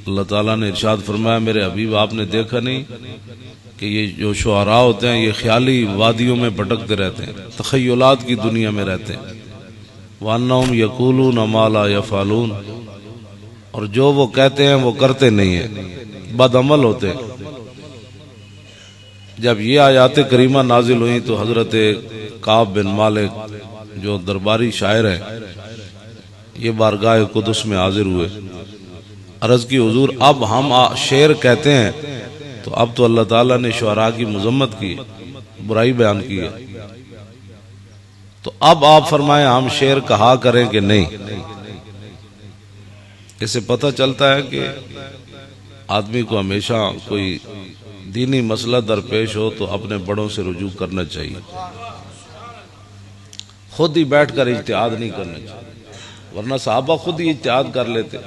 اللہ تعالیٰ نے ارشاد فرمایا میرے حبیب آپ نے دیکھا نہیں کہ یہ جو شعراء ہوتے ہیں یہ خیالی وادیوں میں بھٹکتے رہتے ہیں، تخیلات کی دنیا میں رہتے ہیں. وَأَنَّهُمْ يَقُولُونَ مَا لَا يَفْعَلُونَ، اور جو وہ کہتے ہیں وہ کرتے نہیں ہیں، بد عمل ہوتے ہیں. جب یہ آیات کریمہ نازل ہوئیں تو حضرت کعب بن مالک جو درباری شاعر ہیں یہ بارگاہ قدس میں حاضر ہوئے. عرض کی حضور اب ہم شعر کہتے ہیں تو اب تو اللہ تعالیٰ نے شعراء کی مذمت کی، برائی بیان کی ہے، تو اب آپ فرمائیں ہم شعر کہا کریں کہ نہیں. اس سے پتہ چلتا ہے کہ آدمی کو ہمیشہ کوئی دینی مسئلہ درپیش ہو تو اپنے بڑوں سے رجوع کرنا چاہیے، خود ہی بیٹھ کر اجتہاد نہیں کرنا چاہیے. ورنہ صحابہ خود ہی اجتہاد کر لیتے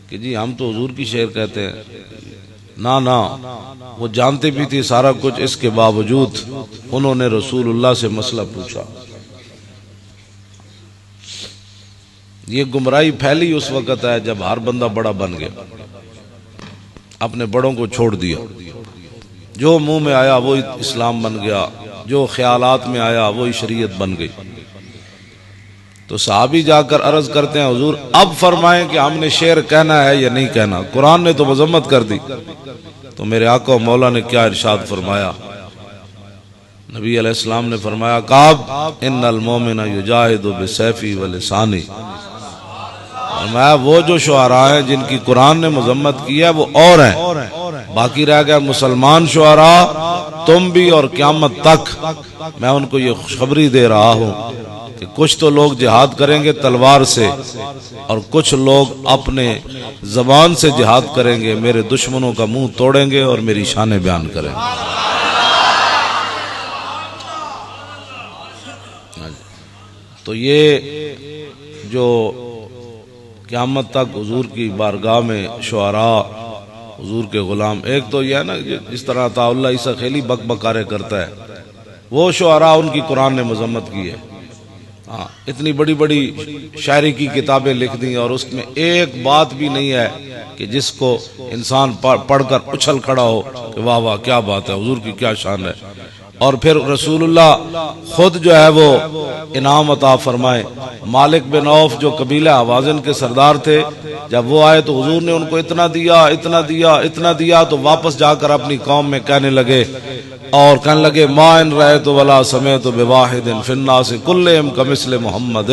کہ جی ہم تو حضور کی شعر کہتے ہیں. نہ وہ جانتے بھی تھے سارا کچھ، اس کے باوجود انہوں نے رسول اللہ سے مسئلہ پوچھا. یہ گمراہی پھیلی اس وقت ہے جب ہر بندہ بڑا بن گیا، اپنے بڑوں کو چھوڑ دیا، جو منہ میں آیا وہی اسلام بن گیا، جو خیالات میں آیا وہی شریعت بن گئی. تو صحابی جا کر عرض کرتے ہیں حضور اب فرمائیں کہ ہم نے شعر کہنا ہے یا نہیں کہنا، قرآن نے تو مذمت کر دی. تو میرے آقا و مولا نے کیا ارشاد فرمایا؟ نبی علیہ السلام نے فرمایا کعب ان المومن یجاہد بسیفی ولسانی. فرمایا وہ جو شعراء ہیں جن کی قرآن نے مذمت کی ہے وہ اور ہیں، باقی رہ گیا مسلمان شعراء، تم بھی اور قیامت تک. میں ان کو یہ خوشخبری دے رہا ہوں کہ کچھ تو لوگ جہاد کریں گے تلوار سے اور کچھ لوگ اپنے زبان سے جہاد کریں گے، میرے دشمنوں کا منہ توڑیں گے اور میری شان بیان کریں گے. تو یہ جو قیامت تک حضور کی بارگاہ میں شعراء حضور کے غلام، ایک تو یہ ہے نا جس طرح عطا اللہ عیسیٰ خیلی بک بکارے کرتا ہے، وہ شعراء ان کی قرآن نے مذمت کی ہے. ہاں اتنی بڑی بڑی شاعری کی کتابیں لکھ دی اور اس میں ایک بات بھی نہیں ہے کہ جس کو انسان پڑھ کر اچھل کھڑا ہو کہ واہ واہ کیا بات ہے، حضور کی کیا شان ہے. اور پھر رسول اللہ خود جو ہے وہ انعام عطا فرمائے. مالک بن عوف جو قبیلہ حوازن کے سردار تھے، جب وہ آئے تو حضور نے ان کو اتنا دیا اتنا دیا اتنا دیا، تو واپس جا کر اپنی قوم میں کہنے لگے ما ان رأیت ولا سمعت بواحد فی الناس کلہم کمثل محمد.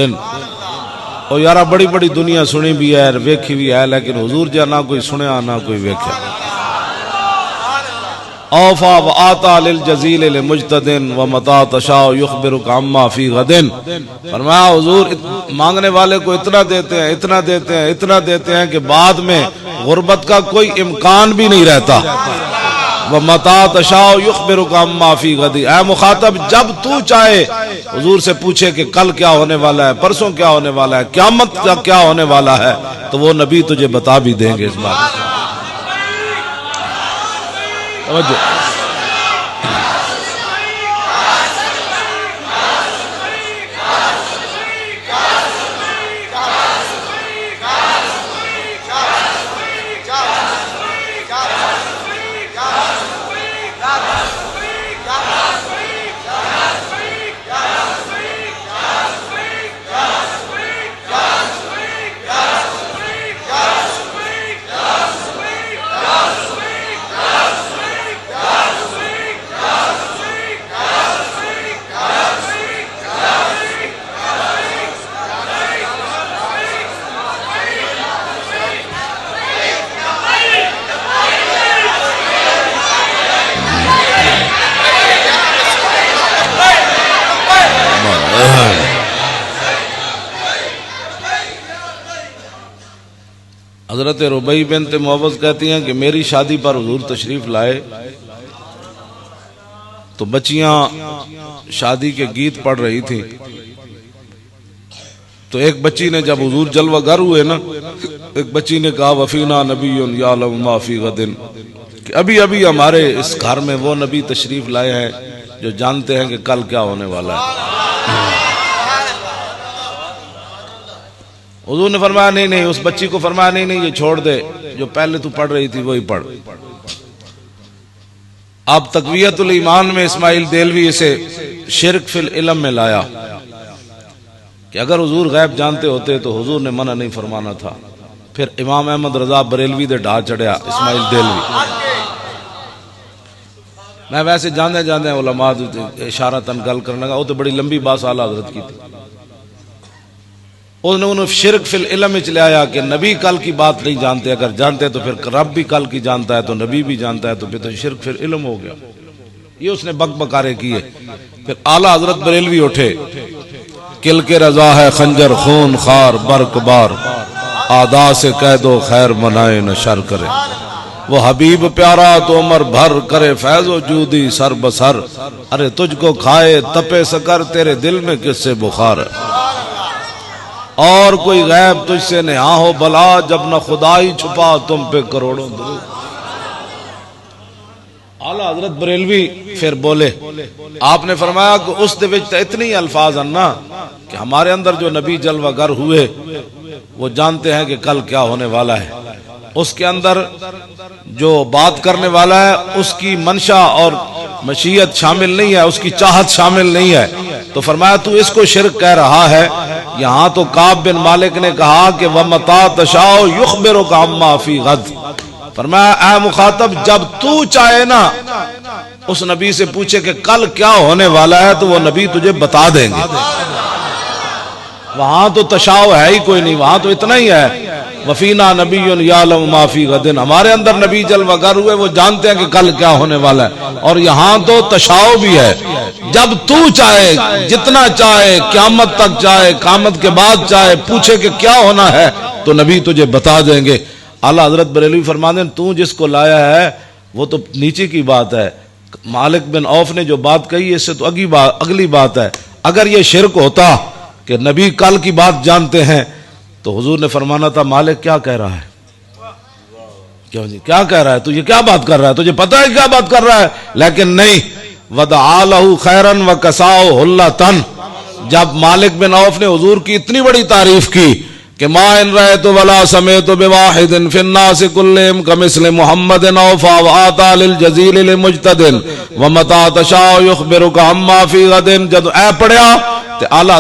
اور یارا بڑی بڑی دنیا سنی بھی ہے ویکھی بھی ہے، لیکن حضور جا نہ کوئی سنیا نہ کوئی ویکھیا. اوفا وآتا للجزیل لمجتدن ومتا تشاء یخبرک عما فی غدن. فرمایا حضور مانگنے والے کو اتنا دیتے ہیں اتنا دیتے ہیں اتنا دیتے ہیں کہ بعد میں غربت کا کوئی امکان بھی نہیں رہتا. ومتا تشاء یخبرک عما فی غد. اے مخاطب جب تو چاہے حضور سے پوچھے کہ کل کیا ہونے والا ہے، پرسوں کیا ہونے والا ہے، قیامت کا کیا ہونے والا ہے، تو وہ نبی تجھے بتا بھی دیں گے. اس بات توجہ. حضرت ربیع بنت معوذ کہتی ہیں کہ میری شادی پر حضور تشریف لائے تو بچیاں شادی کے گیت پڑھ رہی تھیں. تو ایک بچی نے جب حضور جلوہ گر ہوئے نا، ایک بچی نے کہا وفینا نبی یعلم ما فی غد، کہ ابھی ابھی ہمارے اس گھر میں وہ نبی تشریف لائے ہیں جو جانتے ہیں کہ کل کیا ہونے والا ہے. حضور نے فرمایا نہیں نہیں، اس بچی کو فرمایا نہیں نہیں یہ چھوڑ دے، جو پہلے تو پڑھ رہی تھی وہی پڑھ۔ اب تقویت الایمان میں اسماعیل دہلوی اسے شرک فی العلم میں لایا کہ اگر حضور غیب جانتے ہوتے تو حضور نے منع نہیں فرمانا تھا۔ پھر امام احمد رضا بریلوی دے ڈھا چڑھیا اسماعیل دہلوی۔ میں ویسے جاندے جاندے علماء اشارتاً گل کرنے لگا، وہ تو بڑی لمبی بات اعلیٰ حضرت کی تھی۔ انہوں شرک فی العلم چلے آیا کہ نبی کل کی بات نہیں جانتے، اگر جانتے تو پھر رب بھی کل کی جانتا ہے تو نبی بھی جانتا ہے، تو پھر تو شرک فی العلم ہو گیا۔ یہ اس نے بک بکارے کیے۔ پھر اعلیٰ حضرت بریلوی اٹھے، کل کے رضا ہے خنجر خون خار برق بار، آدا سے کہہ دو خیر منائے نہ شر کرے، وہ حبیب پیارا تو عمر بھر کرے فیض و جودی سر بسر، ارے تجھ کو کھائے تپے سکر تیرے دل میں کس سے بخار ہے، اور کوئی غیب تجھ سے نہاں ہو بلا، جب نہ خدا ہی چھپا تم پہ کروڑوں درود۔ اعلیٰ حضرت بریلوی پھر بولے، آپ نے فرمایا کہ اس دے وچ اتنی الفاظ انا کہ ہمارے اندر جو نبی جلوہ گر ہوئے وہ جانتے ہیں کہ کل کیا ہونے والا ہے، اس کے اندر جو بات کرنے والا ہے اس کی منشا اور مشیت شامل نہیں ہے، اس کی چاہت شامل نہیں ہے، تو فرمایا تو اس کو شرک کہہ رہا ہے۔ یہاں تو کعب بن مالک نے کہا کہ وَمَتَا تَشَاءُ يُخْبِرُكَ عَمَّا فِي غَدٍ، فرمایا اے مخاطب جب تو چاہے نا اس نبی سے پوچھے کہ کل کیا ہونے والا ہے تو وہ نبی تجھے بتا دیں گے۔ وہاں تو تشاؤ ہے ہی کوئی نہیں، وہاں تو اتنا ہی ہے وفینا نبی یعلم ما فی غد، ہمارے اندر نبی جلوہ گر ہوئے وہ جانتے ہیں کہ کل کیا ہونے والا ہے، اور یہاں تو تشاؤ بھی ہے، جب تو چاہے جتنا چاہے قیامت تک چاہے قیامت کے بعد چاہے پوچھے کہ کیا ہونا ہے تو نبی تجھے بتا دیں گے۔ اعلیٰ حضرت بریلوی فرماتے ہیں تو جس کو لایا ہے وہ تو نیچے کی بات ہے، مالک بن عوف نے جو بات کہی اس سے تو اگلی بات ہے۔ اگر یہ شرک ہوتا کہ نبی کل کی بات جانتے ہیں تو حضور نے فرمانا تھا مالک کیا کہہ رہا ہے، کیوں جی کیا کہہ رہا ہے، تو یہ کیا بات کر رہا ہے، تجھے پتہ ہے کیا بات کر رہا ہے، لیکن نہیں، وَدَعَا لَهُ خَيْرًا وَكَسَاهُ حُلَّةً، جب مالک بن عوف نے حضور کی اتنی بڑی تعریف کی کہ ما ان رأیت ولا سمیت بواحد فی الناس کلہم کمثل محمد اوفا وآتا للجزیل لمجتد ومتى تشاء یخبرک عما فی غد، جب اے پڑھیا تو اعلیٰ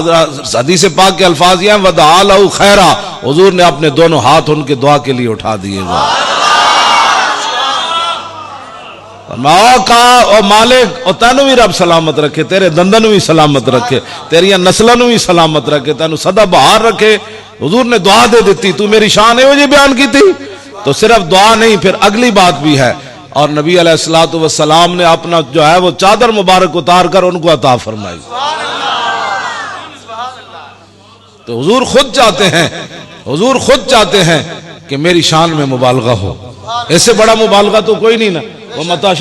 حدیث پاک کے الفاظ یہ ہیں وَدَعَا لَهُ خَيْرًا، حضور نے اپنے دونوں ہاتھ ان کے دعا کے لیے اٹھا دیے گا۔ او مالک او تینوں بھی رب سلامت رکھے، تیرے دندن بھی سلامت رکھے، تیریاں نسلوں بھی سلامت رکھے، تینوں سدا بہار رکھے۔ حضور نے دعا دے دیتی، تو میری شان ہے وہ جی بیان کی تھی، تو صرف دعا نہیں پھر اگلی بات بھی ہے، اور نبی علیہ الصلوۃ والسلام نے اپنا جو ہے وہ چادر مبارک اتار کر ان کو عطا فرمائی۔ تو حضور خود چاہتے ہیں کہ میری شان میں مبالغہ ہو، اس سے بڑا مبالغہ تو کوئی نہیں نا۔ وَمَتَا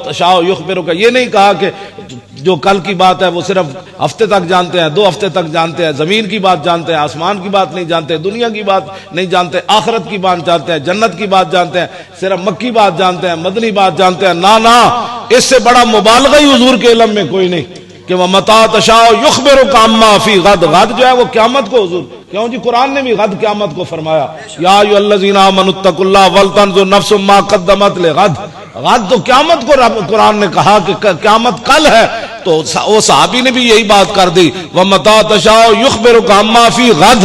تَشَاءُ يُخْبِرُكَ، یہ نہیں کہا کہ جو کل کی بات ہے وہ صرف ہفتے تک جانتے ہیں، 2 ہفتے تک جانتے ہیں، زمین کی بات جانتے ہیں، آسمان کی بات نہیں جانتے، دنیا کی بات نہیں جانتے، آخرت کی بات جانتے ہیں، جنت کی بات جانتے ہیں، صرف مکی بات جانتے ہیں، مدنی بات جانتے ہیں، نا اس سے بڑا مبالغہ ہی حضور کے علم میں کوئی نہیں کہ وَمَتَا تَشَاءُ يُخْبِرُكَ عَمَّا فِي غَدٍ، غد جو ہے وہ قیامت کو حضور، کیوں جی قرآن نے بھی غد قیامت کو فرمایا، یا ایھا الذین آمنوا اتقوا اللہ ولتنظر نفس ما قدمت لغد، غد تو قیامت کو رب قرآن نے کہا کہ قیامت کل ہے، تو وہ صحابی نے بھی یہی بات کر دی وَمَتَا تَشَاءُ يُخْبِرُكَ عَمَّا فِي غَدٍ،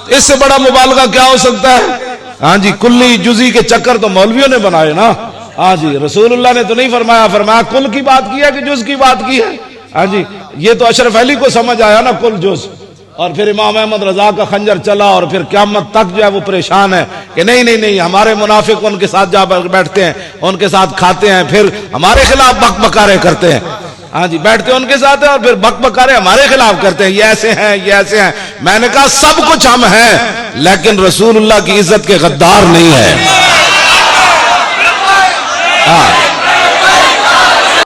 اس سے بڑا مبالغہ کیا ہو سکتا ہے؟ ہاں جی کلی جزی کے چکر تو مولویوں نے بنائے نا، ہاں جی رسول اللہ نے تو نہیں فرمایا کل کی بات کی ہے کہ جز کی بات کی ہے، ہاں جی یہ تو اشرف علی کو سمجھ آیا نا کل جز، اور پھر امام احمد رضا کا خنجر چلا، اور پھر قیامت تک جو ہے وہ پریشان ہے کہ نہیں ہمارے منافق ان کے ساتھ جا بیٹھتے ہیں، ان کے ساتھ کھاتے ہیں، پھر ہمارے خلاف بک بکارے کرتے ہیں، ہاں جی بیٹھتے ہیں ان کے ساتھ اور پھر بک بکارے ہمارے خلاف کرتے ہیں، یہ ایسے ہیں۔ میں نے کہا سب کچھ ہم ہیں لیکن رسول اللہ کی عزت کے غدار نہیں ہے۔